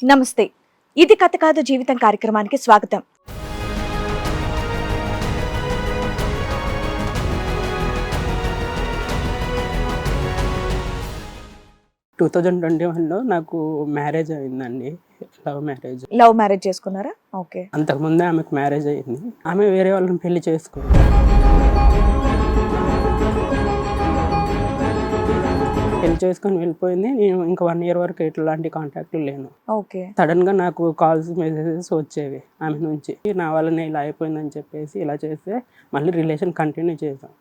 నమస్తే, ఇది కథ కాదు జీవితం కార్యక్రమానికి స్వాగతం. టూ 2021లో నాకు మ్యారేజ్ అయిందండి. లవ్ మ్యారేజ్ చేసుకున్నారా? ఓకే. అంతకుముందే ఆమెకు మ్యారేజ్ అయింది. ఆమె వేరే వాళ్ళని పెళ్లి చేసుకుంది. పెళ్లి చేసుకొని వెళ్ళిపోయింది. నేను ఇంకా 1 year వరకు ఎట్లాంటి కాంటాక్ట్లు లేను. ఓకే. సడన్ గా నాకు కాల్స్ మెసేజెస్ వచ్చేవి ఆమె నుంచి. నా వల్లనే ఇలా అయిపోయిందని చెప్పేసి ఇలా చేస్తే మళ్ళీ రిలేషన్ కంటిన్యూ చేసాం.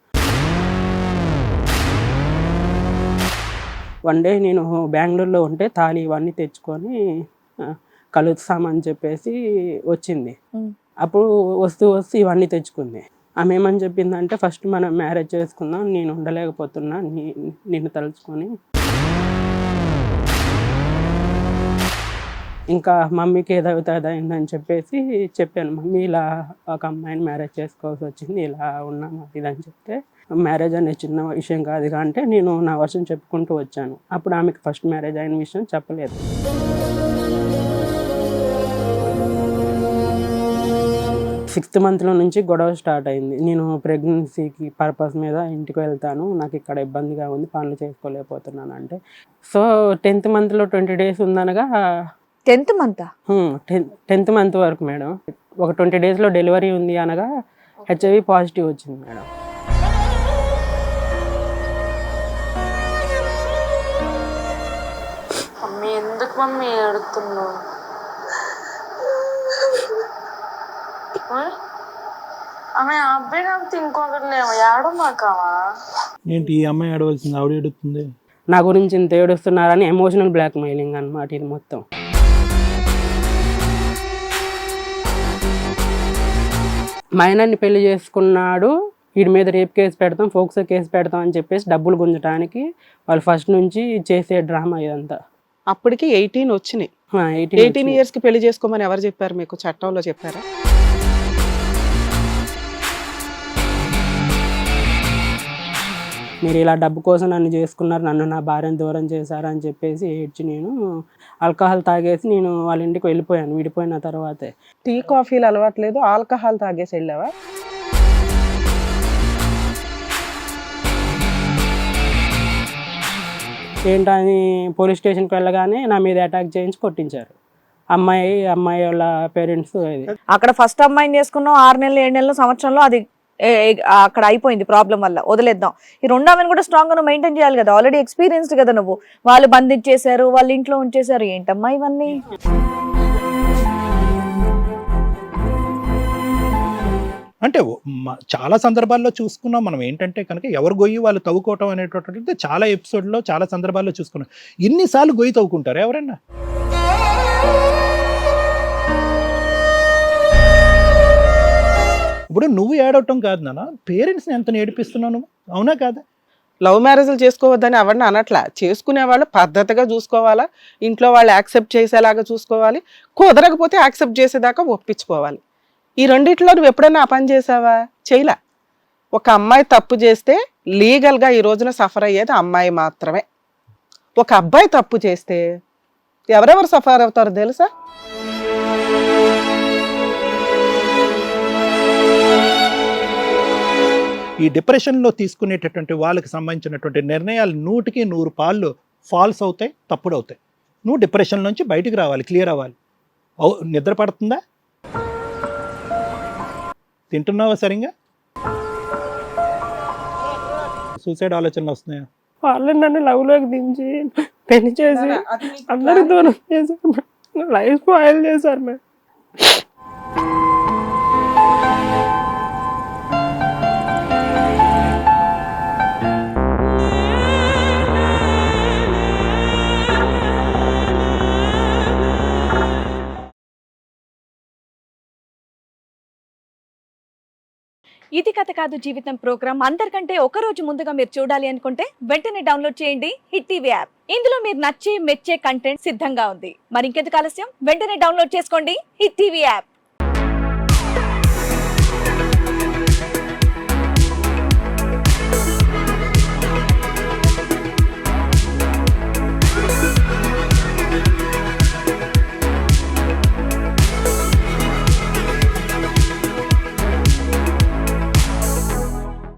వన్ డే నేను బెంగళూరులో ఉంటే తాళి ఇవన్నీ తెచ్చుకొని కలుస్తామని చెప్పేసి వచ్చింది. అప్పుడు వస్తూ ఇవన్నీ తెచ్చుకుంది. ఆమె ఏమని చెప్పిందంటే, ఫస్ట్ మనం మ్యారేజ్ చేసుకుందాం, నేను ఉండలేకపోతున్నా నిన్ను తలుచుకొని. ఇంకా మమ్మీకి ఏదైందని చెప్పేసి చెప్పాను. మమ్మీ ఇలా ఒక అమ్మాయిని మ్యారేజ్ చేసుకోవాల్సి వచ్చింది, ఇలా ఉన్నాం అది అని చెప్తే, మ్యారేజ్ అనే చిన్న విషయం కాదుగా అంటే నేను నా వర్షం చెప్పుకుంటూ వచ్చాను. అప్పుడు ఆమెకి ఫస్ట్ మ్యారేజ్ అయిన విషయం చెప్పలేదు. 6th monthలో నుంచి గొడవ స్టార్ట్ అయింది. నేను ప్రెగ్నెన్సీకి పర్పస్ మీద ఇంటికి వెళ్తాను, నాకు ఇక్కడ ఇబ్బందిగా ఉంది, పనులు చేసుకోలేకపోతున్నాను అంటే. So 10th monthలో 20 days ఉందనగా 10th month 10th month వరకు మేడం. ఒక 20 daysలో డెలివరీ ఉంది అనగా HIV పాజిటివ్ వచ్చింది మేడం. మమ్మీ ఎందుకు మమ్మీ ఏడుతున్నావు? ఆమె అబ్బాయి నాకు ఇంకొకటి లేవు ఏడో మాకవా ఏంటి ఈ అమ్మాయి ఏడవలసింది, ఆవిడ ఏడుతుంది? నా గురించి ఇంత ఏడుస్తున్నారని ఎమోషనల్ బ్లాక్మెయిలింగ్ అనమాట ఇది మొత్తం. మైనర్ని పెళ్లి చేసుకున్నాడు, వీడి మీద రేప్ కేసు పెడతాం, ఫోక్సో కేసు పెడతాం అని చెప్పేసి డబ్బులు గుంజడానికి వాళ్ళు ఫస్ట్ నుంచి చేసే డ్రామా ఇదంతా. అప్పటికి 18 వచ్చినాయి. 18 yearsకి పెళ్లి చేసుకోమని ఎవరు చెప్పారు మీకు? చట్టంలో చెప్పారా? మీరు ఇలా డబ్బు కోసం నన్ను చేసుకున్నారు, నన్ను నా భార్యను దూరం చేశారు అని చెప్పేసి ఏడ్చి నేను ఆల్కహాల్ తాగేసి నేను వాళ్ళ ఇంటికి వెళ్ళిపోయాను. విడిపోయిన తర్వాతే. టీ కాఫీలు అలవాట్లేదు, ఆల్కహాల్ తాగేసి వెళ్ళావా? ఏంటని పోలీస్ స్టేషన్కి వెళ్ళగానే నా మీద అటాక్ చేయించి కొట్టించారు. అమ్మాయి వాళ్ళ పేరెంట్స్. అక్కడ ఫస్ట్ అమ్మాయిని చేసుకున్నాం, 6 నెలలు 7 నెలలు సంవత్సరంలో అది అక్కడ అయిపోయింది ప్రాబ్లం వల్ల, వదిలేద్దాం. ఈ రెండో ఆమెను కూడా స్ట్రాంగ్ గా మెయింటైన్ చేయాలి కదా, ఆల్రెడీ ఎక్స్పీరియన్స్డ్ కదా నువ్వు. వాళ్ళు బంధించేశారు, వాళ్ళ ఇంట్లో ఉంచేశారు, ఏంటమ్మా ఇవన్నీ? అంటే చాలా సందర్భాల్లో చూసుకున్నాం మనం. ఏంటంటే కనుక ఎవరు గొయ్యి వాళ్ళు తవ్వుకోవటం అనేటటువంటిది చాలా ఎపిసోడ్లో చాలా సందర్భాల్లో చూసుకున్నాం. ఇన్నిసార్లు గొయ్యి తవ్వుకుంటారు ఎవరన్నా? ఇప్పుడు నువ్వు ఏడవటం కాదు నాన్న, పేరెంట్స్ని ఎంత ఏడిపిస్తున్నావు నువ్వు, అవునా కాదా? లవ్ మ్యారేజ్లు చేసుకోవద్దని ఎవరిని అనట్లా. చేసుకునే వాళ్ళు పద్ధతిగా చూసుకోవాలా, ఇంట్లో వాళ్ళు యాక్సెప్ట్ చేసేలాగా చూసుకోవాలి, కుదరకపోతే యాక్సెప్ట్ చేసేదాకా ఒప్పించుకోవాలి. ఈ రెండిట్లో నువ్వు ఎప్పుడైనా ఆ పని చేసావా? చేయలే. ఒక అమ్మాయి తప్పు చేస్తే లీగల్గా ఈ రోజున సఫర్ అయ్యేది అమ్మాయి మాత్రమే. ఒక అబ్బాయి తప్పు చేస్తే ఎవరెవరు సఫర్ అవుతారో తెలుసా? ఈ డిప్రెషన్లో తీసుకునేటటువంటి వాళ్ళకి సంబంధించినటువంటి నిర్ణయాలు 100కి 100 పాళ్ళు ఫాల్స్ అవుతాయి, తప్పుడు అవుతాయి. నువ్వు డిప్రెషన్ నుంచి బయటికి రావాలి, క్లియర్ అవ్వాలి. నిద్ర పడుతుందా? తింటున్నావా సరిగ్గా? సూసైడ్ ఆలోచనలు వస్తున్నాయా? వాళ్ళు నన్ను లవ్లోకి దించి పెళ్లి చేసి అందరికి దూరం చేశారు, లైఫ్ స్పాయిల్ చేశారు మేడం. ఇది కథ కాదు జీవితం ప్రోగ్రామ్ అందరికంటే ఒక రోజు ముందుగా మీరు చూడాలి అనుకుంటే వెంటనే డౌన్లోడ్ చేయండి హిట్ టీవీ యాప్. ఇందులో మీరు నచ్చే మెచ్చే కంటెంట్ సిద్ధంగా ఉంది. మరి ఇంకెందుకు ఆలస్యం, వెంటనే డౌన్లోడ్ చేసుకోండి హిట్ టీవీ యాప్.